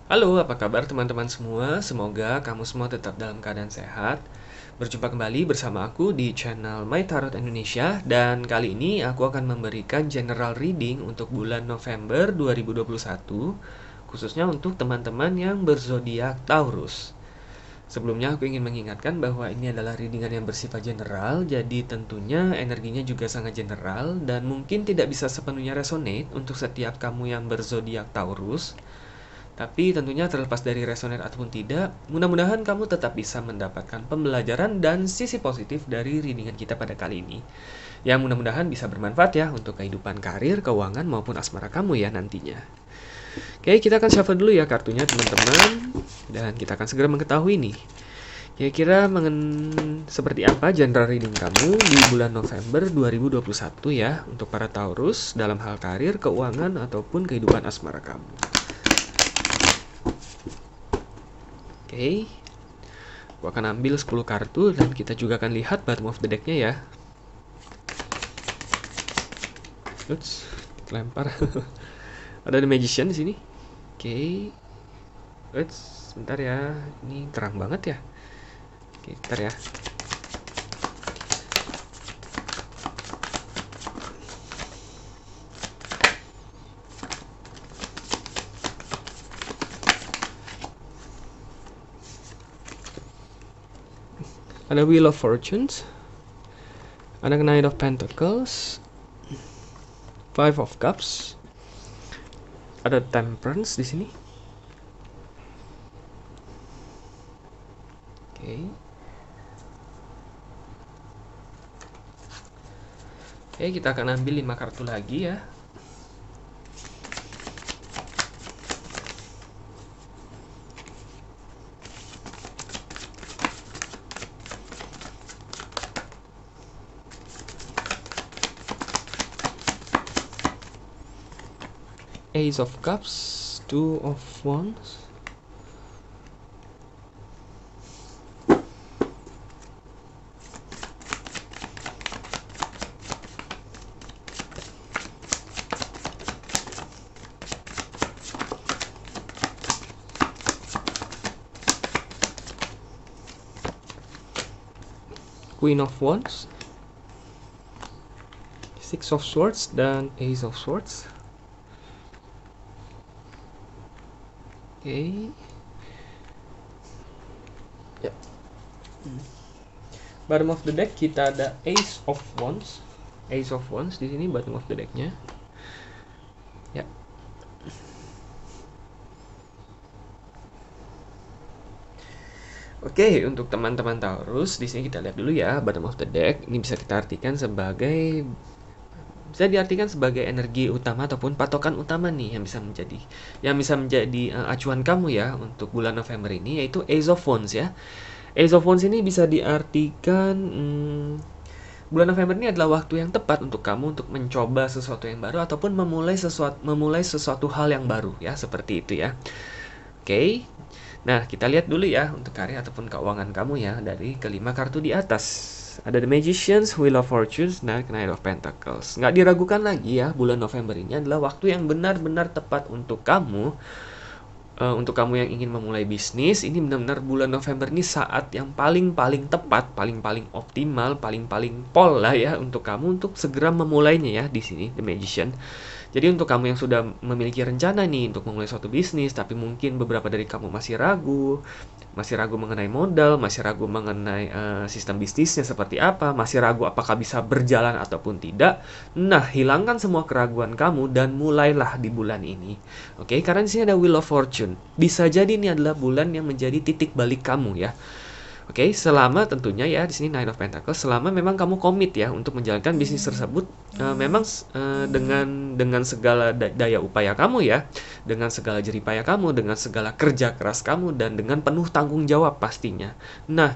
Halo, apa kabar teman-teman semua? Semoga kamu semua tetap dalam keadaan sehat. Berjumpa kembali bersama aku di channel My Tarot Indonesia dan kali ini aku akan memberikan general reading untuk bulan November 2021 khususnya untuk teman-teman yang berzodiak Taurus. Sebelumnya aku ingin mengingatkan bahwa ini adalah readingan yang bersifat general, jadi tentunya energinya juga sangat general dan mungkin tidak bisa sepenuhnya resonate untuk setiap kamu yang berzodiak Taurus. Tapi tentunya terlepas dari resonate ataupun tidak, mudah-mudahan kamu tetap bisa mendapatkan pembelajaran dan sisi positif dari readingan kita pada kali ini. Yang mudah-mudahan bisa bermanfaat ya untuk kehidupan karir, keuangan maupun asmara kamu ya nantinya. Oke, kita akan shuffle dulu ya kartunya teman-teman. Dan kita akan segera mengetahui nih. Kira-kira seperti apa general reading kamu di bulan November 2021 ya untuk para Taurus dalam hal karir, keuangan ataupun kehidupan asmara kamu. Oke, aku akan ambil 10 kartu dan kita juga akan lihat bottom of the deck-nya ya. Ups, lempar. Ada The Magician di sini. Oke. Ups, sebentar ya. Ini terang banget ya. Oke, bentar ya. Ada Wheel of Fortunes. Ada Knight of Pentacles. Five of Cups. Ada Temperance di sini. Oke. Oke, kita akan ambil 5 kartu lagi ya. Ace of Cups, Two of Wands, Queen of Wands, Six of Swords, dan Ace of Swords. Oke. Ya. Bottom of the deck kita ada Ace of Wands. Ace of Wands di sini bottom of the deck-nya. Ya. Oke, untuk teman-teman Taurus, di sini kita lihat dulu ya bottom of the deck. Ini bisa diartikan sebagai energi utama ataupun patokan utama nih yang bisa menjadi acuan kamu ya untuk bulan November ini, yaitu Ace of Wands ya. Ace of Wands ini bisa diartikan bulan November ini adalah waktu yang tepat untuk kamu untuk mencoba sesuatu yang baru ataupun memulai sesuatu hal yang baru ya, seperti itu ya. Oke. Nah, kita lihat dulu ya untuk karir ataupun keuangan kamu ya dari kelima kartu di atas. Ada The Magicians, Wheel of Fortune, dan Knight of Pentacles. Nggak diragukan lagi ya, bulan November ini adalah waktu yang benar-benar tepat untuk kamu. Untuk kamu yang ingin memulai bisnis, ini benar-benar bulan November ini saat yang paling-paling tepat, paling-paling optimal, paling-paling pol lah ya untuk kamu untuk segera memulainya ya di sini The Magician. Jadi untuk kamu yang sudah memiliki rencana nih untuk memulai suatu bisnis, tapi mungkin beberapa dari kamu masih ragu mengenai modal, masih ragu mengenai sistem bisnisnya seperti apa, masih ragu apakah bisa berjalan ataupun tidak. Nah, hilangkan semua keraguan kamu dan mulailah di bulan ini. Oke, karena di sini ada Wheel of Fortune. Bisa jadi ini adalah bulan yang menjadi titik balik kamu ya. Oke, selama tentunya ya di sini Nine of Pentacles, selama memang kamu komit ya untuk menjalankan bisnis tersebut, memang dengan segala daya upaya kamu ya, dengan segala jerih payah kamu, dengan segala kerja keras kamu dan dengan penuh tanggung jawab pastinya. Nah,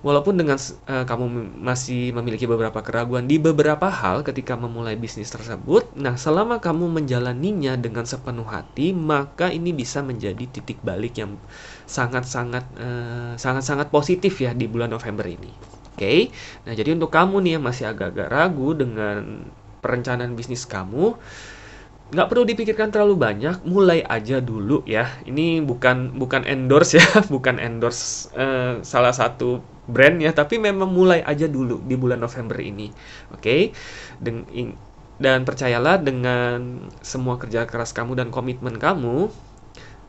walaupun kamu masih memiliki beberapa keraguan di beberapa hal ketika memulai bisnis tersebut, nah selama kamu menjalaninya dengan sepenuh hati, maka ini bisa menjadi titik balik yang sangat-sangat positif ya di bulan November ini. Oke, nah jadi untuk kamu nih yang masih agak-agak ragu dengan perencanaan bisnis kamu, nggak perlu dipikirkan terlalu banyak, mulai aja dulu ya. Ini bukan bukan endorse ya, bukan endorse salah satu brand ya, tapi memang mulai aja dulu di bulan November ini. Oke. Dan percayalah, dengan semua kerja keras kamu dan komitmen kamu,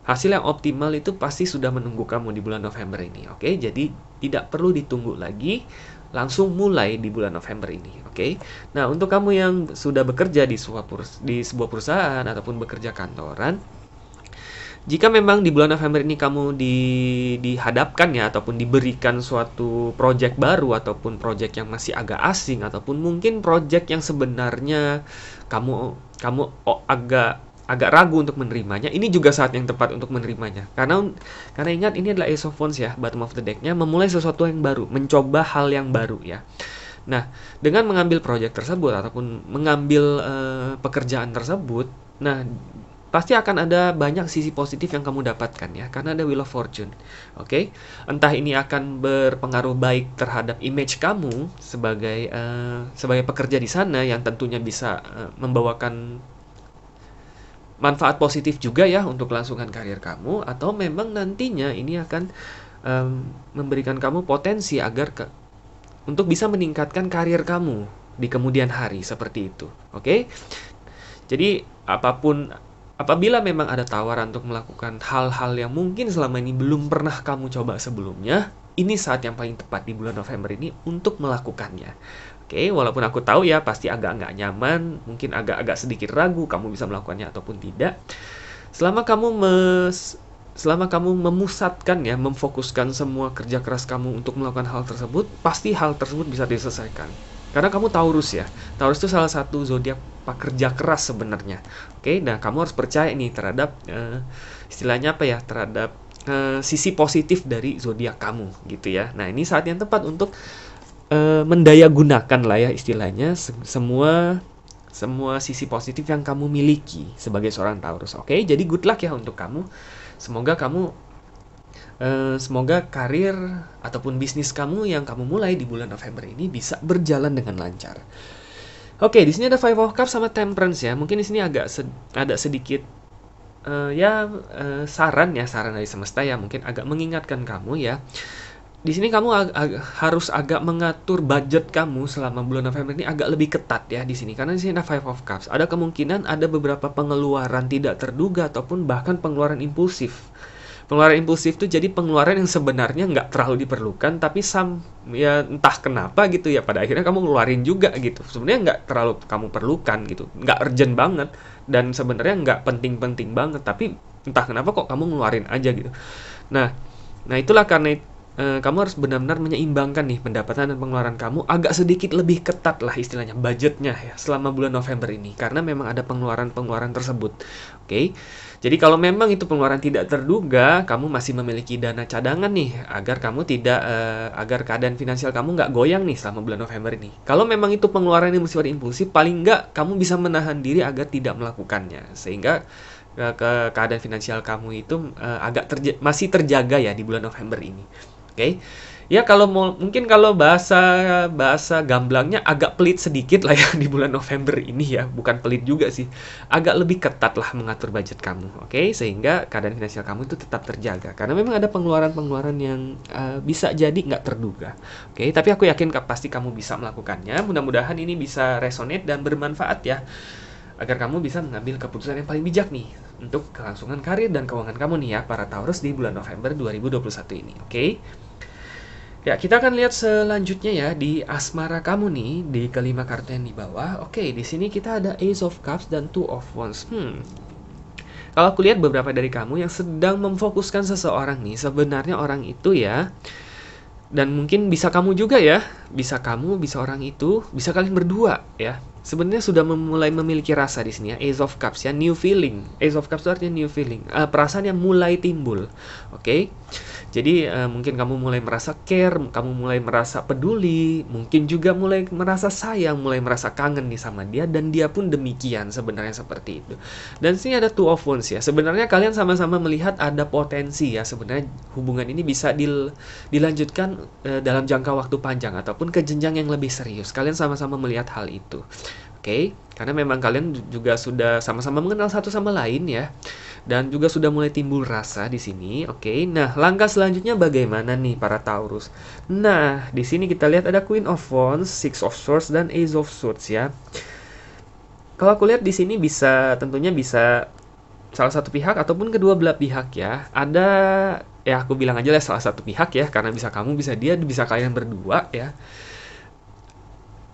hasil yang optimal itu pasti sudah menunggu kamu di bulan November ini. Oke, jadi tidak perlu ditunggu lagi, langsung mulai di bulan November ini. Oke. Nah, untuk kamu yang sudah bekerja di sebuah perusahaan ataupun bekerja kantoran, jika memang di bulan November ini kamu dihadapkan ya, ataupun diberikan suatu project baru, ataupun project yang masih agak asing, ataupun mungkin project yang sebenarnya kamu kamu agak agak ragu untuk menerimanya, ini juga saat yang tepat untuk menerimanya. Karena ingat, ini adalah Ace of Wands ya, bottom of the deck-nya, memulai sesuatu yang baru, mencoba hal yang baru ya. Nah, dengan mengambil project tersebut ataupun mengambil pekerjaan tersebut, nah pasti akan ada banyak sisi positif yang kamu dapatkan ya, karena ada Wheel of Fortune. Oke. Entah ini akan berpengaruh baik terhadap image kamu sebagai pekerja di sana, yang tentunya bisa membawakan manfaat positif juga ya untuk kelangsungan karir kamu, atau memang nantinya ini akan memberikan kamu potensi untuk bisa meningkatkan karir kamu di kemudian hari, seperti itu. Oke? Jadi apabila memang ada tawaran untuk melakukan hal-hal yang mungkin selama ini belum pernah kamu coba sebelumnya, ini saat yang paling tepat di bulan November ini untuk melakukannya. Oke, walaupun aku tahu ya pasti agak nggak nyaman, mungkin agak-agak sedikit ragu kamu bisa melakukannya ataupun tidak. Selama kamu memusatkan ya, memfokuskan semua kerja keras kamu untuk melakukan hal tersebut, pasti hal tersebut bisa diselesaikan. Karena kamu Taurus ya. Taurus itu salah satu zodiak pekerja keras sebenarnya. Oke, nah kamu harus percaya nih terhadap istilahnya apa ya? Terhadap sisi positif dari zodiak kamu gitu ya. Nah, ini saat yang tepat untuk mendaya gunakan lah ya istilahnya semua sisi positif yang kamu miliki sebagai seorang Taurus. Oke, jadi good luck ya untuk kamu. Semoga karir ataupun bisnis kamu yang kamu mulai di bulan November ini bisa berjalan dengan lancar. Oke, di sini ada Five of Cups sama Temperance ya. Mungkin di sini ada sedikit saran dari semesta ya, mungkin agak mengingatkan kamu ya. Di sini kamu harus agak mengatur budget kamu selama bulan November ini agak lebih ketat ya di sini, karena di sini ada Five of Cups. Ada kemungkinan ada beberapa pengeluaran tidak terduga ataupun bahkan pengeluaran impulsif. Pengeluaran impulsif itu jadi pengeluaran yang sebenarnya nggak terlalu diperlukan, tapi ya entah kenapa gitu ya, pada akhirnya kamu ngeluarin juga gitu. Sebenarnya nggak terlalu kamu perlukan gitu, nggak urgent banget, dan sebenarnya nggak penting-penting banget, tapi entah kenapa kok kamu ngeluarin aja gitu. Nah itulah karena kamu harus benar-benar menyeimbangkan nih pendapatan dan pengeluaran kamu agak sedikit lebih ketat lah istilahnya budgetnya ya selama bulan November ini, karena memang ada pengeluaran-pengeluaran tersebut. Oke. Jadi kalau memang itu pengeluaran tidak terduga, kamu masih memiliki dana cadangan nih agar keadaan finansial kamu nggak goyang nih selama bulan November ini. Kalau memang itu pengeluaran yang bersifat impulsif, paling nggak kamu bisa menahan diri agar tidak melakukannya, sehingga keadaan finansial kamu itu masih terjaga ya di bulan November ini. Oke. Ya mungkin kalau bahasa gamblangnya agak pelit sedikit lah ya di bulan November ini ya, bukan pelit juga sih. Agak lebih ketat lah mengatur budget kamu. Oke, sehingga keadaan finansial kamu itu tetap terjaga. Karena memang ada pengeluaran-pengeluaran yang bisa jadi nggak terduga. Oke, tapi aku yakin pasti kamu bisa melakukannya. Mudah-mudahan ini bisa resonate dan bermanfaat ya, agar kamu bisa mengambil keputusan yang paling bijak nih untuk kelangsungan karir dan keuangan kamu nih ya, para Taurus di bulan November 2021 ini. Oke. Ya, kita akan lihat selanjutnya ya di asmara kamu nih, di kelima kartu yang di bawah. Oke, di sini kita ada Ace of Cups dan Two of Wands. Kalau aku lihat beberapa dari kamu yang sedang memfokuskan seseorang nih, sebenarnya orang itu ya, dan mungkin bisa kamu juga ya, bisa kamu, bisa orang itu, bisa kalian berdua ya. Sebenarnya sudah mulai memiliki rasa di sini ya, Ace of Cups ya, new feeling. Ace of Cups itu artinya new feeling, perasaan yang mulai timbul. Oke. Jadi mungkin kamu mulai merasa care, kamu mulai merasa peduli, mungkin juga mulai merasa sayang, mulai merasa kangen nih sama dia, dan dia pun demikian sebenarnya seperti itu. Dan sini ada Two of Wands ya. Sebenarnya kalian sama-sama melihat ada potensi ya, sebenarnya hubungan ini bisa dilanjutkan dalam jangka waktu panjang ataupun ke jenjang yang lebih serius. Kalian sama-sama melihat hal itu. Oke, karena memang kalian juga sudah sama-sama mengenal satu sama lain ya. Dan juga sudah mulai timbul rasa di sini. Oke. Nah, langkah selanjutnya bagaimana nih para Taurus? Nah, di sini kita lihat ada Queen of Wands, Six of Swords dan Ace of Swords ya. Kalau aku lihat di sini tentunya bisa salah satu pihak ataupun kedua belah pihak ya. Ada ya aku bilang aja lah salah satu pihak ya, karena bisa kamu, bisa dia, bisa kalian berdua ya.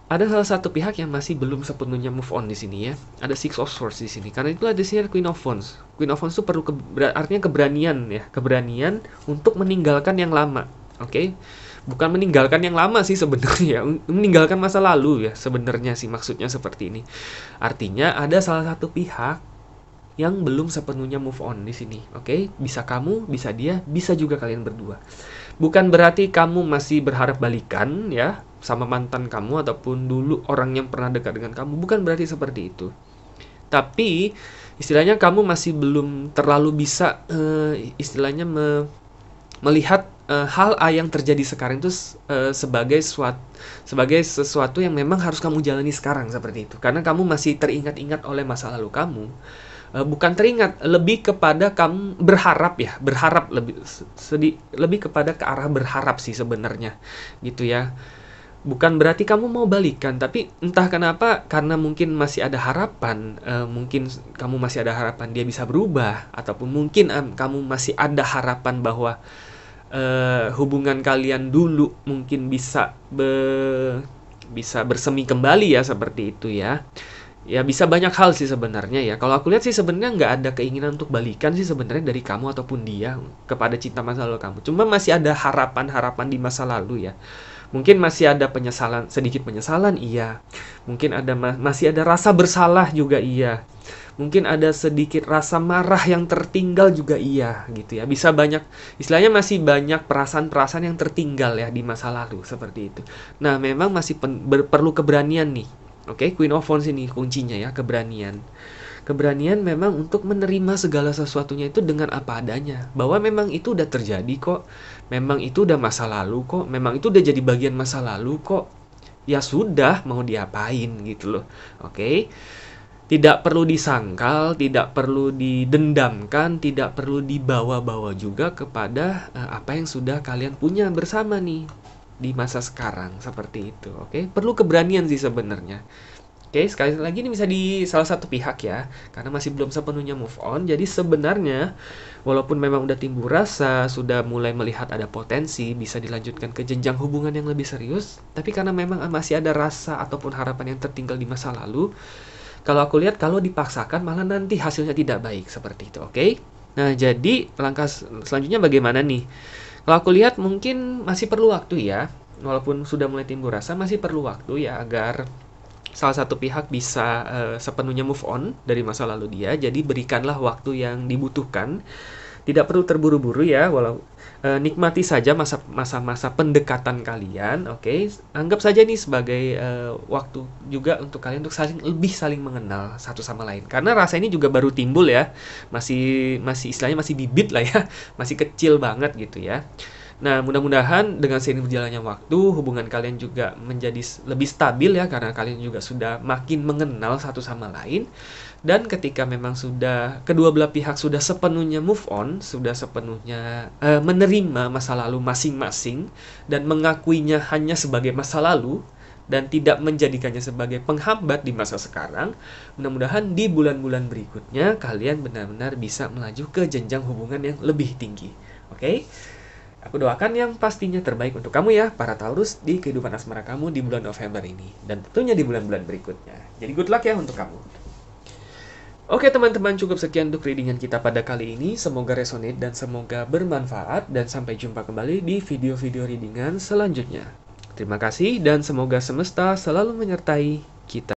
Ada salah satu pihak yang masih belum sepenuhnya move on di sini ya. Ada Six of Swords di sini. Karena itulah di sini ada Queen of Wands. Queen of Wands itu perlu artinya keberanian ya, keberanian untuk meninggalkan yang lama. Oke. Bukan meninggalkan yang lama sih sebenarnya, meninggalkan masa lalu ya sebenarnya sih, maksudnya seperti ini. Artinya ada salah satu pihak yang belum sepenuhnya move on di sini. Oke, bisa kamu, bisa dia, bisa juga kalian berdua. Bukan berarti kamu masih berharap balikan ya sama mantan kamu ataupun dulu orang yang pernah dekat dengan kamu. Bukan berarti seperti itu. Tapi istilahnya kamu masih belum terlalu bisa istilahnya melihat hal A yang terjadi sekarang itu sebagai sesuatu yang memang harus kamu jalani sekarang seperti itu. Karena kamu masih teringat-ingat oleh masa lalu kamu. Bukan teringat, lebih kepada kamu berharap ya, berharap lebih kepada ke arah berharap sih sebenarnya gitu ya. Bukan berarti kamu mau balikan, tapi entah kenapa, karena mungkin masih ada harapan, mungkin kamu masih ada harapan dia bisa berubah, ataupun mungkin kamu masih ada harapan bahwa hubungan kalian dulu mungkin bisa bersemi kembali ya, seperti itu ya. Ya bisa banyak hal sih sebenarnya ya. Kalau aku lihat sih sebenarnya nggak ada keinginan untuk balikan sih sebenarnya dari kamu ataupun dia kepada cinta masa lalu kamu. Cuma masih ada harapan-harapan di masa lalu ya. Mungkin masih ada penyesalan, sedikit penyesalan iya. Mungkin masih ada rasa bersalah juga iya. Mungkin ada sedikit rasa marah yang tertinggal juga iya gitu ya. Bisa banyak, istilahnya masih banyak perasaan-perasaan yang tertinggal ya di masa lalu seperti itu. Nah, memang masih perlu keberanian nih. Oke, Queen of Wands ini kuncinya ya, keberanian. Keberanian memang untuk menerima segala sesuatunya itu dengan apa adanya. Bahwa memang itu udah terjadi kok. Memang itu udah masa lalu kok. Memang itu udah jadi bagian masa lalu kok. Ya sudah, mau diapain gitu loh. Oke. Tidak perlu disangkal, tidak perlu didendamkan, tidak perlu dibawa-bawa juga kepada apa yang sudah kalian punya bersama nih di masa sekarang seperti itu. Oke, perlu keberanian sih sebenarnya. Oke, sekali lagi ini bisa di salah satu pihak ya, karena masih belum sepenuhnya move on. Jadi sebenarnya walaupun memang udah timbul rasa, sudah mulai melihat ada potensi bisa dilanjutkan ke jenjang hubungan yang lebih serius, tapi karena memang masih ada rasa ataupun harapan yang tertinggal di masa lalu, kalau aku lihat kalau dipaksakan malah nanti hasilnya tidak baik seperti itu. Oke. Nah, jadi langkah selanjutnya bagaimana nih? Kalau aku lihat mungkin masih perlu waktu ya, walaupun sudah mulai timbul rasa, masih perlu waktu ya agar salah satu pihak bisa sepenuhnya move on dari masa lalu dia. Jadi berikanlah waktu yang dibutuhkan. Tidak perlu terburu-buru ya, nikmati saja masa-masa pendekatan kalian, oke? Anggap saja ini sebagai waktu juga untuk kalian untuk lebih saling mengenal satu sama lain. Karena rasa ini juga baru timbul ya, masih istilahnya masih bibit lah ya, masih kecil banget gitu ya. Nah, mudah-mudahan dengan seiring berjalannya waktu, hubungan kalian juga menjadi lebih stabil ya, karena kalian juga sudah makin mengenal satu sama lain. Dan ketika memang sudah kedua belah pihak sudah sepenuhnya move on, sudah sepenuhnya menerima masa lalu masing-masing dan mengakuinya hanya sebagai masa lalu dan tidak menjadikannya sebagai penghambat di masa sekarang, mudah-mudahan di bulan-bulan berikutnya kalian benar-benar bisa melaju ke jenjang hubungan yang lebih tinggi. Oke? Aku doakan yang pastinya terbaik untuk kamu ya, para Taurus, di kehidupan asmara kamu di bulan November ini. Dan tentunya di bulan-bulan berikutnya. Jadi good luck ya untuk kamu. Oke teman-teman, cukup sekian untuk readingan kita pada kali ini. Semoga resonate dan semoga bermanfaat. Dan sampai jumpa kembali di video-video readingan selanjutnya. Terima kasih dan semoga semesta selalu menyertai kita.